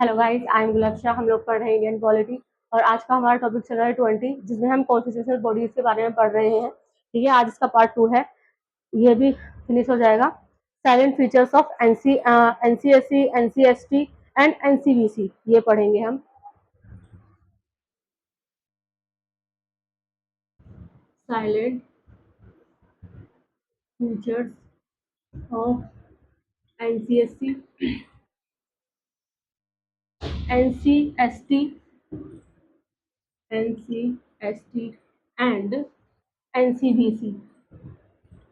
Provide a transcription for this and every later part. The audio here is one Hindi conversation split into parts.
Hello guys, I am Gulfsha. हम लोग पढ़ रहे हैं इंडियन पॉलिटी और आज का हमारा टॉपिक चल रहा है 20, जिसमें हम कॉन्स्टिट्यूशनल बॉडीज के बारे में पढ़ रहे हैं। ठीक है, आज इसका पार्ट 2 है, ये भी फिनिश हो जाएगा। Silent features of NCSC, NCST and NCBC, ये पढ़ेंगे हम। Silent features of NCSC, NCST, NCST and NCBC,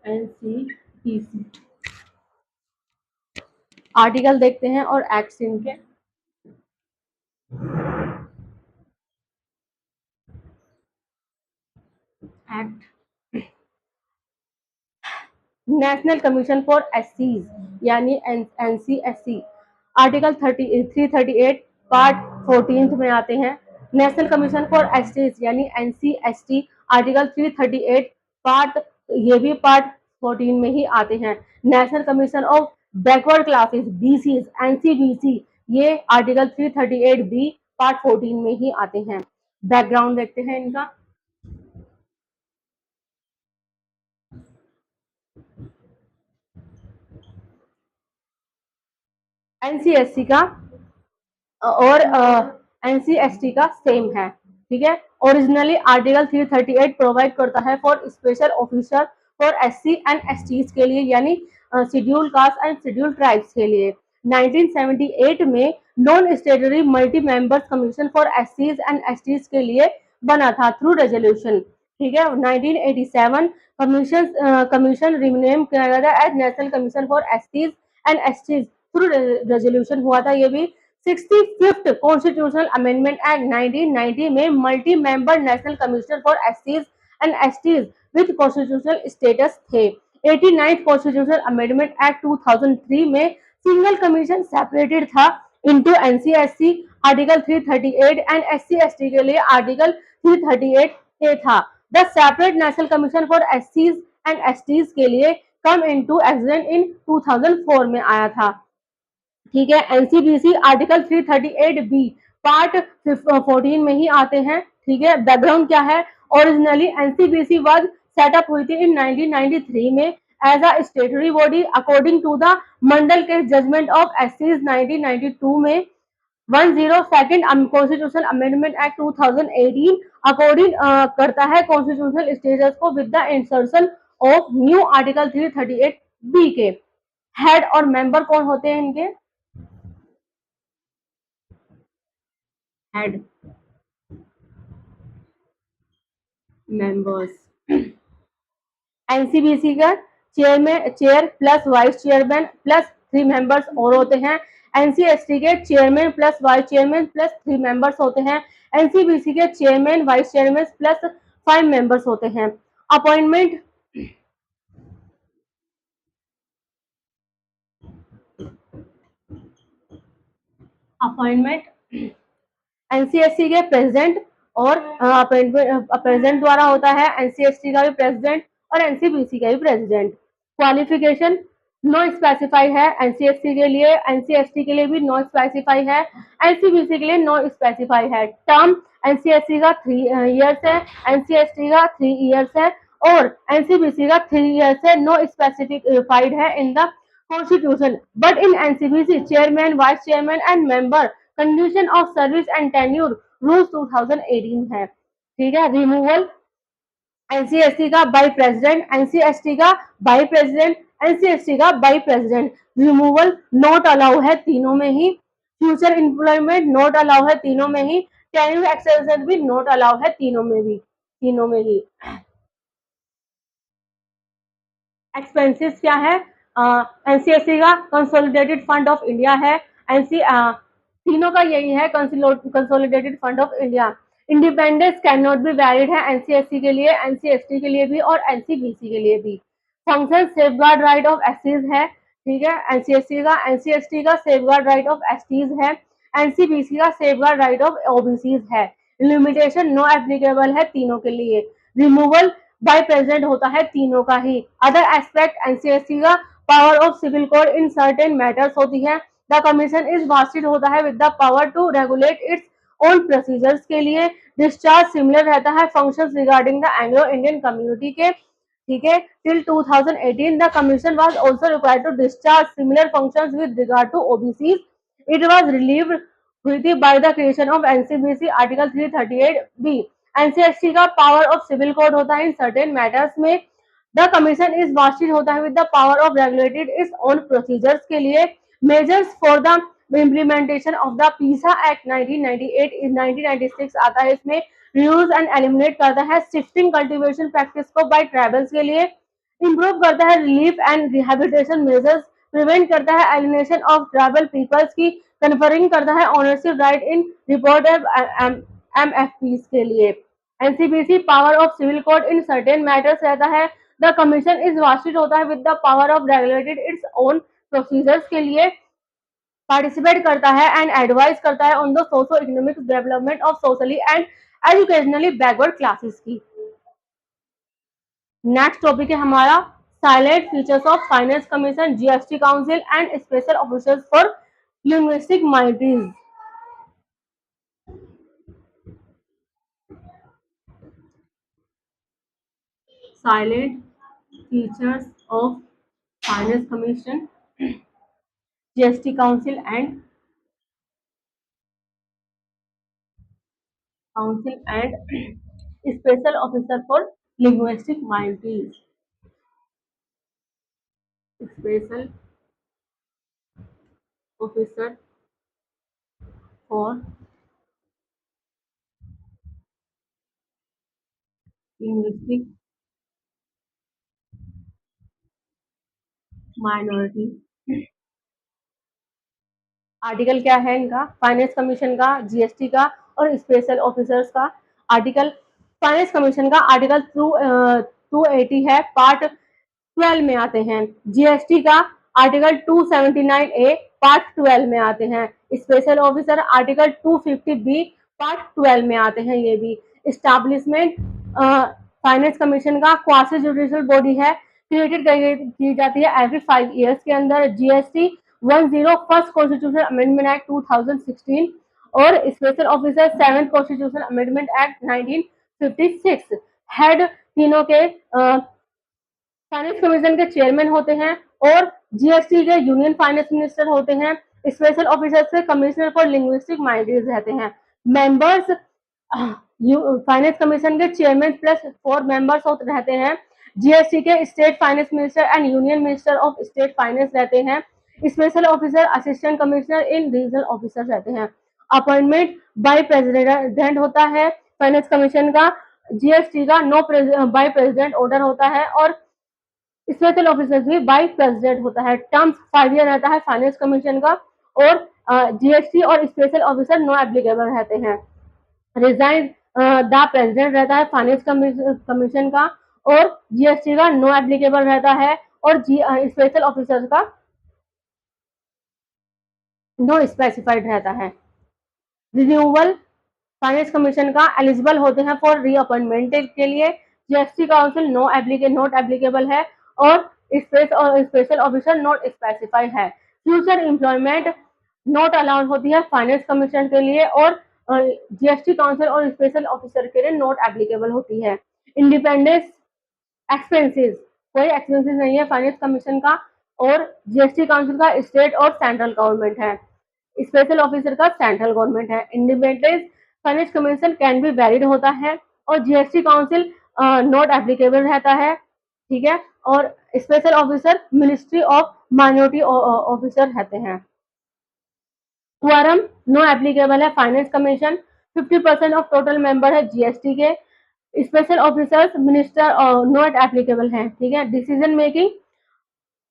NCBC. Article देखते हैं और एक्ट्स इनके। एक्ट, नेशनल कमीशन फॉर एससीज यानी एनसीएससी, आर्टिकल 338 पार्ट 14 में आते हैं। नेशनल कमीशन फॉर एसटीज यानी एनसीएसटी, आर्टिकल 338 पार्ट, ये भी पार्ट 14 में ही आते हैं। National commission of backward classes BCs, NCBC, ये आर्टिकल 338 बी पार्ट 14 में ही आते हैं। बैकग्राउंड देखते हैं इनका। एनसीएससी का और एनसीएसटी का सेम है। ठीक है, ओरिजिनली आर्टिकल 338 प्रोवाइड करता है for special officer for SC and STs के लिए, यानी schedule caste and schedule tribes के लिए। 1978 में non statutory multi members commission for एससीज एंड एसटीज के लिए बना था थ्रू रेजोल्यूशन। ठीक है, 1987 कमीशन रिनेम किया गया था एज नेशनल कमीशन फॉर एससीज एंड एसटीज थ्रू रेजोल्यूशन हुआ था। ये भी 65th कॉन्स्टिट्यूशनल अमेंडमेंट एक्ट 1990 में multi member national commission for एससीज and STs with constitutional status थे। 89th कॉन्स्टिट्यूशनल अमेंडमेंट एक्ट 2003 में सिंगल कमीशन सेपरेटेड था into NCSC, article 338 and SC ST के लिए आर्टिकल 338 ए था। The separate national commission for एससीज एंड एसटीज के लिए कम इनटू एग्जिस्ट इन 2004 में आया था। ठीक है, एनसीबीसी आर्टिकल 338 बी पार्ट 14 में ही आते हैं। ठीक है, बैकग्राउंड क्या है? ओरिजिनली एनसीबीसी वाज सेटअप हुई थी इन 1993 में as a statutory body according to the Mandal case judgement of एससीज 1992 में। 102nd constitutional amendment act 2018 according करता है कॉन्स्टिट्यूशनल स्टेटस को with the insertion of new article 338 B के। हेड और मेंबर कौन होते हैं इनके? Head, members. एनसीबीसी का chair plus vice chairman plus 3 members और होते हैं। एनसीएसटी के chairman plus vice chairman plus 3 members होते हैं। एनसीबीसी के chairman vice chairman plus 5 members होते हैं। अपॉइंटमेंट, एनसीएससी के प्रेसिडेंट और प्रेसिडेंट द्वारा होता है। एनसीएसटी का भी प्रेसिडेंट और एनसीबीसी का भी प्रेसिडेंट। क्वालिफिकेशन नो स्पेसिफाई है एनसीएससी के लिए, एनसीएसटी के लिए भी नो स्पेसिफाई है, एनसीबीसी के लिए नो स्पेसिफाई है। टर्म एनसीएससी का 3 इयर्स है, एनसीएसटी का 3 इयर्स है और एनसीबीसी का 3 इयर्स है। नो स्पेसिफाइड है in the constitution, but in NCBC chairman, vice chairman and member condition of service and tenure rules 2018 है। ठीक है, रिमूवल एनसीएसटी का बाई प्रेसिडेंट, एनसीएसटी का बाई प्रेसिडेंट, एनसीएसटी का by president. Removal not allow है तीनों में ही। फ्यूचर एम्प्लॉयमेंट नॉट अलाउ है तीनों में ही। टेन्यूर एक्सटेंशन भी नॉट अलाउ है तीनों में ही। एक्सपेंसेस क्या है? एनसीएससी का कंसोलिडेटेड फंड ऑफ इंडिया है। एनसी तीनों का यही है, consolidated fund of India. Independence can not be valid है एनसीएससी के लिए, एनसीएसटी के लिए भी और एनसीबीसी के लिए भी। Function safeguard right of STs है। ठीक है, एनसीएसटी का सेफगार्ड राइट ऑफ एसटीज है, एनसीबीसी का सेफगार्ड राइट ऑफ ओबीसीज है। लिमिटेशन नो एप्लीकेबल है तीनों के लिए। रिमूवल बाय प्रेसिडेंट होता है तीनों का ही। अदर एस्पेक्ट एनसीएससी का power of civil code in certain matters होती है। द कमीशन इज वास्टेड होता है with the power to regulate its own procedures के लिए। डिस्चार्ज सिमिलर रहता है functions regarding the Anglo Indian community के, ठीक है। Till 2018 the commission was also required to discharge similar functions with regard to OBC. It was relieved हुई थी by the creation of NCBC article 338 B. NCST का पावर ऑफ सिविल कोड होता है इन सर्टेन मैटर्स में। द कमीशन इज वास्टेड होता है with the power of regulated its own procedures के लिए। Measures for the implementation of the PESA act 1998 is 1996 आता है इसमें। रिड्यूस एंड एलिमिनेट करता है शिफ्टिंग कल्टीवेशन प्रैक्टिस को बाय ट्राइबल्स के लिए। इंप्रूव करता है relief and rehabilitation measures. Prevent करता है एलिमिनेशन ऑफ ट्राइबल पीपल्स की। कन्फरिंग करता है ownership right in report MFPs के लिए। NCBC power of civil code in certain matters रहता है। द कमीशन इज वास्टेड होता है with the power of regulated its own procedures के लिए। पार्टिसिपेट करता है एंड एडवाइस करता है on the socio economic development of socially and educationally backward classes की। नेक्स्ट टॉपिक है हमारा silent features of finance commission, GST council and special officers for linguistic minorities. Silent features of finance commission, GST council and special officer for linguistic minorities. Special officer for linguistic minority. Article क्या है इनका, फाइनेंस कमीशन का, जीएसटी का और स्पेशल ऑफिसर्स का। आर्टिकल फाइनेंस कमीशन का आर्टिकल 280 है, पार्ट 12 में आते हैं। जीएसटी का आर्टिकल 279 ए पार्ट 12 में आते हैं। Special officer article 250 B part 12 में आते हैं ये भी। एस्टैब्लिशमेंट फाइनेंस कमीशन का क्वासी जुडिशियल बॉडी है, क्रिएटेड की जाती है एवरी 5 ईयर्स के अंदर। GST 10 first constitution amendment act 2016 और special officer 7th constitution amendment act 1956। Head तीनों के फाइनेंस कमीशन के चेयरमैन होते हैं और जीएसटी के यूनियन फाइनेंस मिनिस्टर होते हैं। स्पेशल ऑफिसर से कमिश्नर फॉर लिंग्विस्टिक माइनॉरिटीज रहते हैं। मेंबर्स फाइनेंस कमीशन के चेयरमैन प्लस 4 मेंबर्स रहते हैं। जीएसटी के state finance minister and union minister of state finance रहते हैं। स्पेशल ऑफिसर असिस्टेंट कमिश्नर इन रीजनल ऑफिसर रहते हैं। अपॉइंटमेंट बाय प्रेसिडेंट होता है फाइनेंस कमीशन का। जीएसटी का नो बाय प्रेसिडेंट ऑर्डर होता है और स्पेशल ऑफिसर्स भी बाय प्रेसिडेंट होता है। टर्म्स 5 ईयर रहता है फाइनेंस कमीशन का और जीएसटी और स्पेशल ऑफिसर नो एप्लीकेबल रहते हैं। रिजाइन द प्रेसिडेंट रहता है फाइनेंस कमीशन का और जीएसटी का नो एप्लीकेबल रहता है और स्पेशल ऑफिसर का नो स्पेसिफाइड रहता है। रिन्यूअल फाइनेंस कमीशन का एलिजिबल होते हैं फॉर रीअपॉइंटमेंट के लिए। जीएसटी काउंसिल नॉट एप्लीकेबल है और स्पेशल ऑफिसर नॉट स्पेसिफाइड है। फ्यूचर एम्प्लॉयमेंट नॉट अलाउड होती है फाइनेंस कमीशन के लिए और जीएसटी काउंसिल और स्पेशल ऑफिसर के लिए नॉट एप्लीकेबल होती है। इंडिपेंडेंस एक्सपेंसेस, कोई एक्सपेंसेस नहीं है फाइनेंस कमीशन का और जीएसटी काउंसिल का स्टेट और सेंट्रल गवर्नमेंट है। स्पेशल ऑफिसर का सेंट्रल गवर्नमेंट है। Independence finance commission can be valid होता है और जीएसटी काउंसिल नॉट एप्लीकेबल रहता है, ठीक है। और special officer ministry of minority officer रहते हैं। क्वारम नो एप्लीकेबल है finance commission. 50% of total member है जीएसटी के। Special officers minister not applicable है, ठीक है। Decision making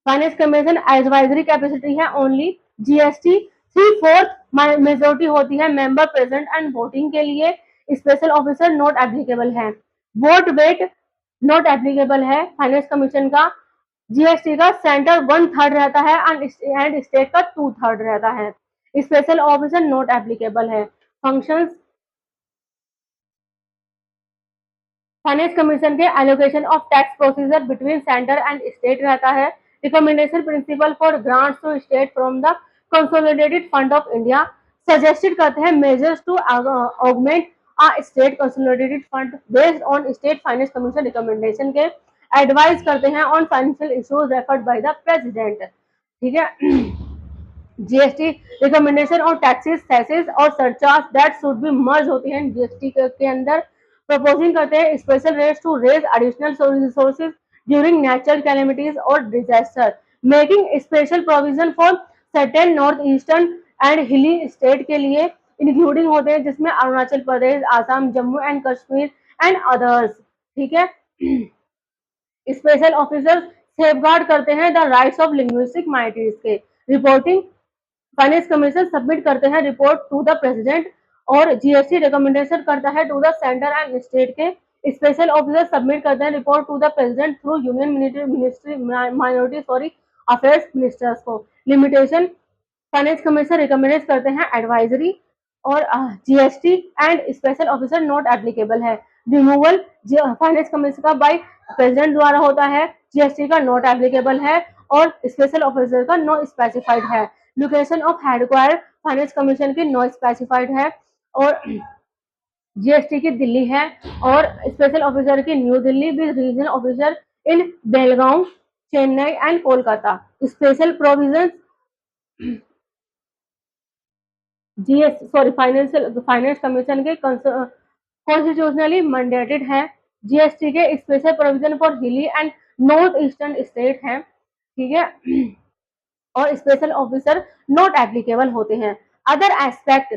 finance commission advisory capacity है ओनली। जीएसटी 3/4 मेजोरिटी होती है मेंबर प्रेजेंट एंड वोटिंग के लिए। स्पेशल ऑफिसर नॉट एप्लीकेबल है। वोट वेट नॉट एप्लीकेबल है फाइनेंस कमीशन का। जीएसटी का सेंटर 1/3 रहता है एंड स्टेट का 2/3 रहता है। स्पेशल ऑफिसर नॉट एप्लीकेबल है। फंक्शंस फाइनेंस कमीशन के allocation of tax procedure between centre and state रहता है। Recommendation principle for grants to state from the consolidated fund of India suggested करते हैं measures to augment state consolidated fund based on state finance commission recommendation के एडवाइज करते हैं on financial issues referred by the president. ठीक है। जीएसटी रिकमेंडेशन और टैक्सेस सेसेस और surcharge that should be merge होती हैं जीएसटी के अंदर। प्रपोजिंग करते हैं special rates to raise additional resources during natural calamities और disaster, making special provision for certain north eastern and hilly state के लिए इंक्लूडिंग होते हैं, जिसमें Arunachal Pradesh, Assam, Jammu and Kashmir and others. ठीक है। स्पेशल ऑफिसर सेफगार्ड करते हैं the rights of linguistic minorities के। रिपोर्टिंग फाइनेंस कमीशन सबमिट करते हैं रिपोर्ट टू द प्रेसिडेंट और जीएसटी रिकमेंडेशन करता है to the centre and state के। स्पेशल ऑफिसर सबमिट करते हैं report to the president through union ministry minority affairs ministers को। लिमिटेशन फाइनेंस कमीशन रिकमेंड करते हैं एडवाइजरी और GST and special officer not applicable है। रिमूवल फाइनेंस कमीशन का बाय प्रेसिडेंट द्वारा होता है, जीएसटी का नॉट एप्लीकेबल है और स्पेशल ऑफिसर का नो स्पेसिफाइड है। Location of headquarter finance commission की नो स्पेसिफाइड है और जीएसटी की दिल्ली है और स्पेशल ऑफिसर की new Delhi with regional officer in Belgaum, Chennai and Kolkata. Special provision finance commission के कॉन्स्टिट्यूशनली मैंडेटेड है। जीएसटी के स्पेशल प्रोविजन फॉर हिली एंड नॉर्थ ईस्टर्न स्टेट है। ठीक है। और स्पेशल ऑफिसर नॉट एप्लीकेबल होते हैं। अदर एस्पेक्ट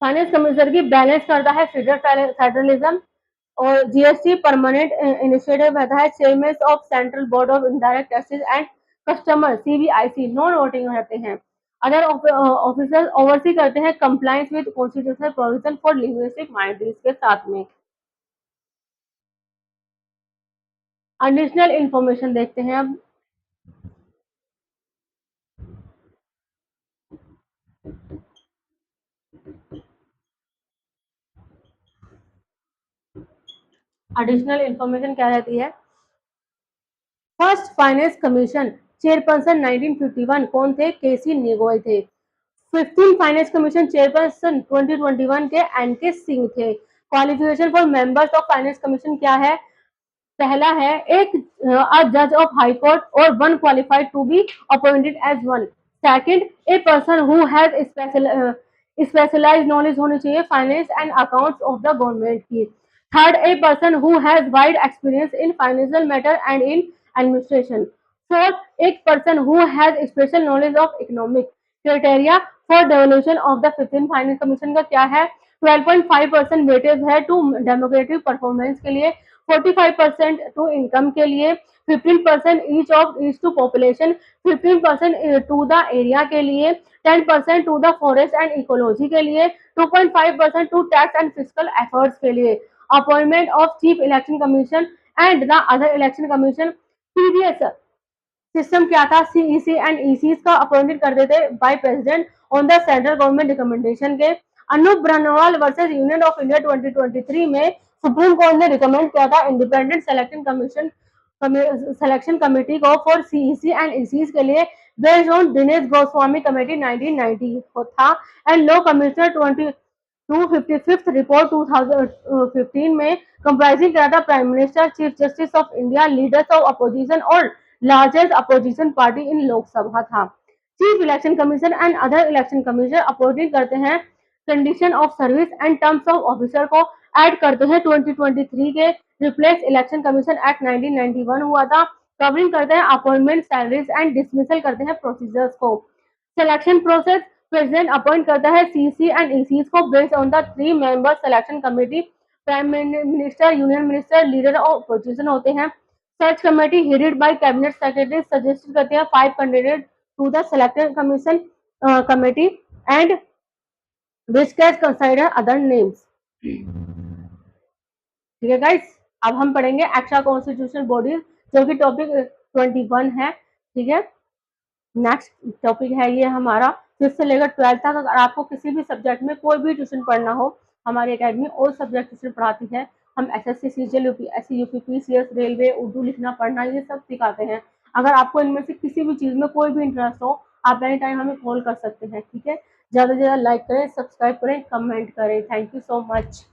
फाइनेंस कमिश्नर की बैलेंस करता है फेडरलिज्म और जीएसटी परमानेंट इनिशिएटिव रहता है। Chairman of central board of indirect taxes and customer CBIC non voting रहते हैं। अदर ऑफिसर ओवरसी करते हैं compliance with constitutional provision for linguistic minorities के साथ में। एडिशनल इंफॉर्मेशन देखते हैं अब। एडिशनल इंफॉर्मेशन क्या रहती है? फर्स्ट फाइनेंस कमीशन चेयरपर्सन 1951 कौन थे? केसी नेगोय थे। 15 फाइनेंस कमीशन चेयरपर्सन 2021 के एनके सिंह थे। Qualification for members of finance commission क्या है? पहला है एक जज ऑफ हाई कोर्ट और one qualified to be appointed as one. Second, a person who has specialised knowledge होनी चाहिए finance and accounts of the government की। Third, a person who has wide experience in financial matter and in administration. Fourth, एक person who has special knowledge of economic. Criteria for devolution of the 15 finance commission का क्या है? 12.5% वेटेज है टू डेमोक्रेटिक परफॉर्मेंस के लिए, 45% टू इनकम के लिए, 15% each to population, 15% to the area के लिए, 10% to the forest and ecology के लिए, 2.5% to tax and physical efforts के लिए। Appointment of chief election commission and the other election commission. Previous system क्या था? सीईसी एंड ईसी का अपॉइंटेड करते थे by president on the central government recommendation के। Anoop Baranwal versus union of India 2023 में सुप्रीम कोर्ट ने रिकमेंड किया था इंडिपेंडेंट सिलेक्शन कमेटी को फॉर सीईसी एंड ईसी के लिए based on Dinesh Goswami committee 1990 था and law commissioner 255th report 2015 में कंप्राइजिंग करा था prime minister, chief justice of India, leaders of opposition और largest opposition party in Lok Sabha था। Chief election commission and other election commission appoint करते हैं। Condition of service and terms of officer को ऐड करते हैं 2023 के रिप्लेस इलेक्शन कमीशन एक्ट 1991 हुआ था। कवरिंग करते हैं अपॉइंटमेंट, सैलरीज एंड डिसमिसल करते हैं प्रोसीजर्स को। सिलेक्शन प्रोसेस प्रेसिडेंट अपॉइंट करता है सीसी एंड ईसी को based on the 3 member selection committee. Prime minister, union minister, leader of opposition होते हैं। Search committee headed by cabinet secretary suggest करते हैं 5 candidate to the selection commission committee and which can consider other names। ठीक है गाइस, अब हम पढ़ेंगे एक्स्ट्रा कॉन्स्टिट्यूशनल बॉडीज जो कि टॉपिक 21 है। ठीक है। नेक्स्ट टॉपिक है ये हमारा 5th से लेकर 12th तक। अगर आपको किसी भी सब्जेक्ट में कोई भी ट्यूशन पढ़ना हो, हमारी एकेडमी ऑल सब्जेक्ट ट्यूशन पढ़ाती है। हम SSC, CGL, UPSC, UP, PCS, railway, Urdu लिखना पढ़ना ये सब सिखाते हैं। अगर आपको इनमें से किसी भी चीज में कोई भी इंटरेस्ट हो आप एनी टाइम हमें कॉल कर सकते हैं, ठीक है। ज़्यादा से ज़्यादा लाइक करें, सब्सक्राइब करें, कमेंट करें। Thank you so much.